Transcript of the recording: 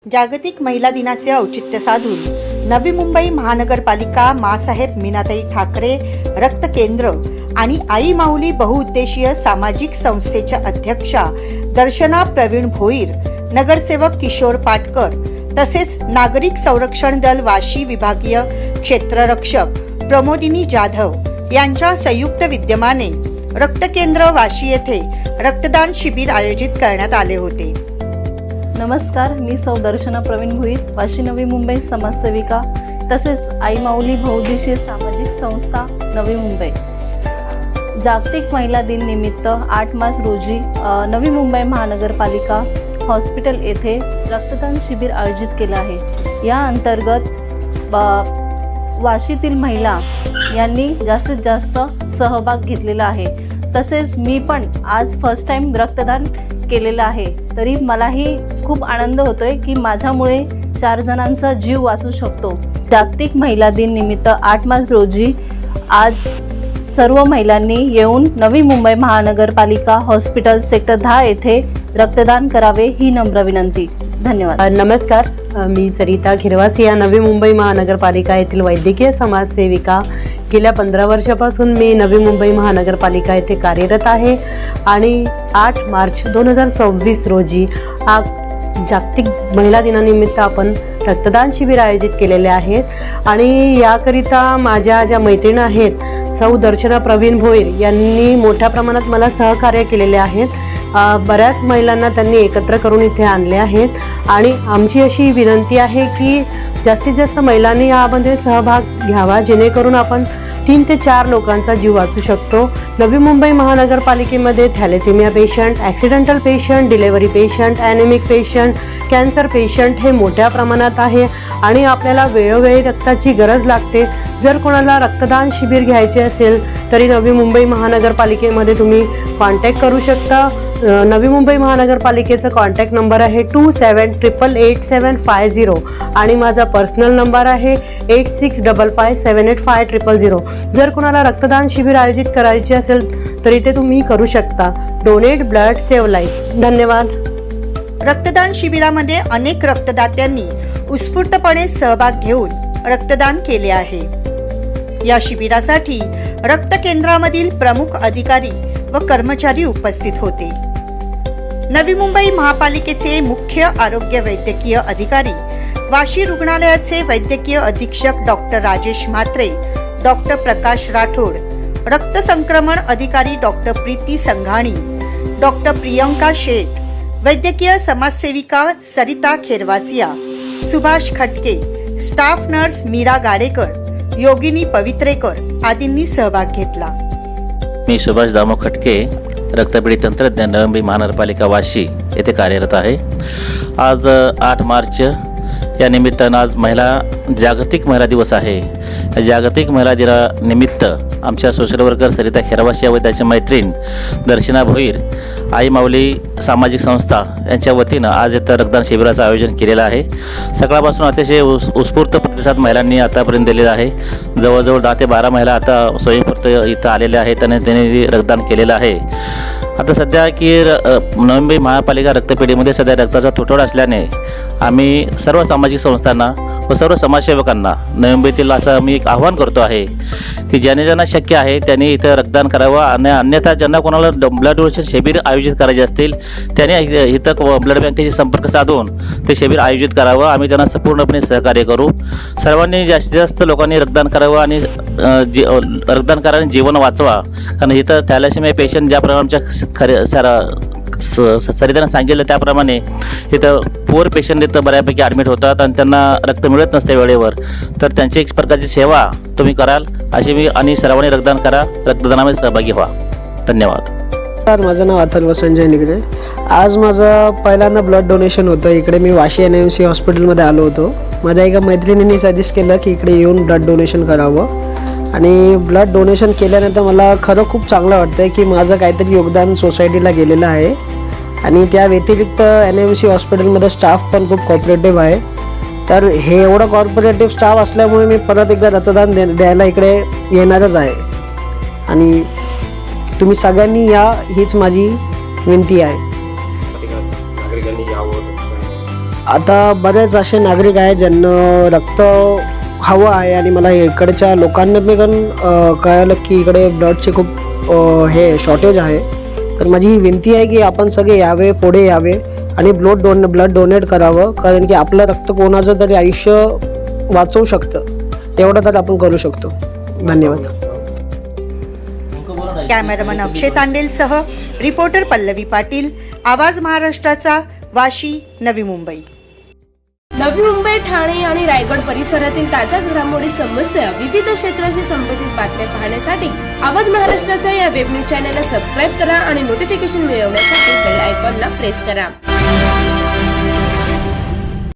जागतिक महिला दिनाचे औचित्य साधून नवी मुंबई महानगरपालिका मासाहेब मीनाताई ठाकरे रक्त केंद्र आणि आई माऊली बहुउद्देशीय सामाजिक संस्थेच्या अध्यक्षा दर्शना प्रवीण भोईर, नगरसेवक किशोर पाटकर तसेच नागरिक संरक्षण दल वाशी विभागीय क्षेत्ररक्षक प्रमोदिनी जाधव यांच्या संयुक्त विद्यमाने रक्त केंद्र वाशी येथे रक्तदान शिबिर आयोजित करण्यात आले होते। नमस्कार, मी सौ दर्शना प्रवीण भोईर, वाशी नवी मुंबई समाजसेविका तसेच आई माऊली बहुउद्देशीय सामाजिक संस्था नवी मुंबई। जागतिक महिला दिन निमित्त 8 मार्च रोजी नवी मुंबई महानगरपालिका हॉस्पिटल येथे रक्तदान शिबिर आयोजित केले आहे। या अंतर्गत वाशीतील महिला यांनी जास्तीत जास्त सहभाग घेतलेला आहे। तसेच मी पण आज फर्स्ट टाइम रक्तदान केलेलं आहे, तरी मलाही खूप आनंद होतोय की माझ्यामुळे 4 जणांचा जीव वाचू शकतो। जागतिक महिला दिन निमित्त 8 मार्च रोजी आज सर्व महिलांनी येऊन नवी मुंबई महानगरपालिका हॉस्पिटल सेक्टर 10 येथे रक्तदान करावे ही नम्र विनंती। धन्यवाद। नमस्कार, मी सरिता खिरवासी या नवी मुंबई महानगरपालिका येथील वैद्यकीय समाजसेविका। गेल्या 15 वर्षापासून मी नवी मुंबई महानगरपालिका येथे कार्यरत आहे आणि 8 मार्च 2026 रोजी जागतिक महिला दिनानिमित्त आपण रक्तदान शिबिर आयोजित केलेले आहेत आणि याकरिता माझ्या ज्या मैत्रिणी आहेत सौ दर्शना प्रवीण भोईर यांनी मोठ्या प्रमाणात मला सहकार्य केलेले आहेत। बऱ्याच महिलांना त्यांनी एकत्र करून इथे आणले आहेत आणि आमची अशी विनंती आहे की जास्तीत जास्त महिलांनी यामध्ये सहभाग घ्यावा, जेणेकरून आपण 3 ते 4 लोकांचा जीव वाचू शकतो। नवी मुंबई महानगरपालिकेमध्ये thalassemia patient, accidental patient, delivery patient, anaemic patient, cancer patient हे मोठ्या प्रमाणात आहे आणि आपल्याला वेळोवेळी रक्ताची गरज लागते। जर कोणाला रक्तदान शिबिर घ्यायचे असेल तरी नवी मुंबई महानगरपालिकेमध्ये तुम्ही कॉन्टॅक्ट करू शकता। नवी मुंबई महानगरपालिकेचा कॉन्टॅक्ट नंबर आहे 27888750 आणि माझा पर्सनल नंबर आहे 8655785000। जर कोणाला रक्तदान शिबिर आयोजित करायचे असेल तरी ते तुम्ही करू शकता। Donate blood save life. धन्यवाद। रक्तदान शिबिरामध्ये अनेक रक्तदात्यांनी उत्स्फूर्तपणे सहभाग घेऊन रक्तदान केले आहे। या शिबिरासाठी रक्त केंद्रामधील प्रमुख अधिकारी व कर्मचारी उपस्थित होते। नवी मुंबई महापालिकेचे मुख्य आरोग्य वैद्यकीय अधिकारी, वाशी रुग्णालयाचे वैद्यकीय अधीक्षक डॉक्टर राजेश म्हात्रे, डॉक्टर प्रकाश राठोड, रक्त संक्रमण अधिकारी डॉक्टर प्रीती संघाणी, डॉक्टर प्रियंका शेठ, वैद्यकीय समाजसेविका सरिता खिरवासिया, सुभाष खटके, स्टाफ नर्स मीरा गाडेकर, योगिनी पवित्रेकर आदींनी सहभाग घेतला। मी सुभाष दामो खटके, रक्तपेढी तंत्रज्ञान नवी मुंबई महानगरपालिका वाशी येथे कार्यरत आहे। आज 8 मार्च या निमित्तानं आज जागतिक महिला दिवस आहे। जागतिक महिला दिनानिमित्त आमच्या सोशल वर्कर सरिता खिरवासिया व त्याच्या मैत्रीण दर्शना भोईर, आई माऊली सामाजिक संस्था यांच्या वतीनं आज इथं रक्तदान शिबिराचं आयोजन केलेलं आहे। सकाळपासून अतिशय उत्स्फूर्त प्रतिसाद महिलांनी आतापर्यंत दिलेला आहे। जवळजवळ 10 ते 12 महिला आता स्वयंस्फूर्त इथं आलेल्या आहेत आणि त्यांनी रक्तदान केलेलं आहे। आता सध्या की नवी मुंबई महापालिका रक्तपेढीमध्ये सध्या रक्ताचा तुटवडा असल्याने आम्ही सर्व सामाजिक संस्थांना व सर्व समाजसेवकांना नवी मुंबईतील असं मी एक आव्हान करतो आहे की ज्यांना शक्य आहे त्यांनी इथं रक्तदान करावं आणि अन्यथा ज्यांना कोणाला ब्लड डोनेशन शिबिर आयोजित करायचे असतील त्यांनी इथं ब्लड बँकेशी संपर्क साधून ते शिबिर आयोजित करावं। आम्ही त्यांना संपूर्णपणे सहकार्य करू। सर्वांनी जास्तीत जास्त लोकांनी रक्तदान करावं आणि रक्तदान कराने जीवन वाचवा, कारण इथं थॅलेसेमिया पेशंट ज्याप्रमाणे आमच्या सरितानं सांगितलं त्याप्रमाणे इथं पोर पेशंट इथं बऱ्यापैकी ॲडमिट होतात आणि त्यांना रक्त मिळत नसते वेळेवर, तर त्यांची एक प्रकारची सेवा तुम्ही कराल अशी मी आणि सर्वांनी रक्तदान करा, रक्तदानामध्ये सहभागी व्हा। धन्यवाद। माझं नाव अथर्व संजय निगरे। आज माझं पहिल्यांदा ब्लड डोनेशन होतं। इकडे मी वाशी NMC हॉस्पिटलमध्ये आलो होतो। माझ्या एका मैत्रिणींनी सजेस्ट केलं की इकडे येऊन ब्लड डोनेशन करावं आणि ब्लड डोनेशन केल्यानंतर मला खरं खूप चांगलं वाटतं की माझं काहीतरी योगदान सोसायटीला गेलेलं आहे आणि त्या व्यतिरिक्त NMC हॉस्पिटलमध्ये स्टाफ पण खूप कॉपरेटिव्ह आहे। तर हे एवढं कॉर्पोरेटिव्ह स्टाफ असल्यामुळे मी परत एकदा रक्तदान द्यायला इकडे येणारच आहे आणि तुम्ही सगळ्यांनी हीच माझी विनंती आहे। आता बरेच असे नागरिक आहेत ज्यांना रक्त हवं आहे आणि मला इकडच्या लोकांना पण कळलं की इकडे ब्लडचे खूप हे शॉर्टेज आहे. तर माझी ही विनंती आहे की आपण सगळे यावे, पुढे यावे आणि ब्लड डोनेट करावं, कारण की आपलं रक्त कोणाचं तरी आयुष्य वाचवू शकतं. एवढं तर आपण करू शकतो. धन्यवाद. कॅमेरामन अक्षय तांडेलसह रिपोर्टर पल्लवी पाटील, आवाज महाराष्ट्राचा, वाशी, नवी मुंबई. नवी मुंबई, ठाणे आणि रायगड परिसरातील ताज्या घडामोडी, समस्या, विविध क्षेत्राशी संबंधित बातम्या पाहण्यासाठी आवाज महाराष्ट्राच्या या वेब न्यूज चॅनलला सबस्क्राईब करा आणि नोटिफिकेशन मिळवण्यासाठी बेल आयकॉनला प्रेस करा.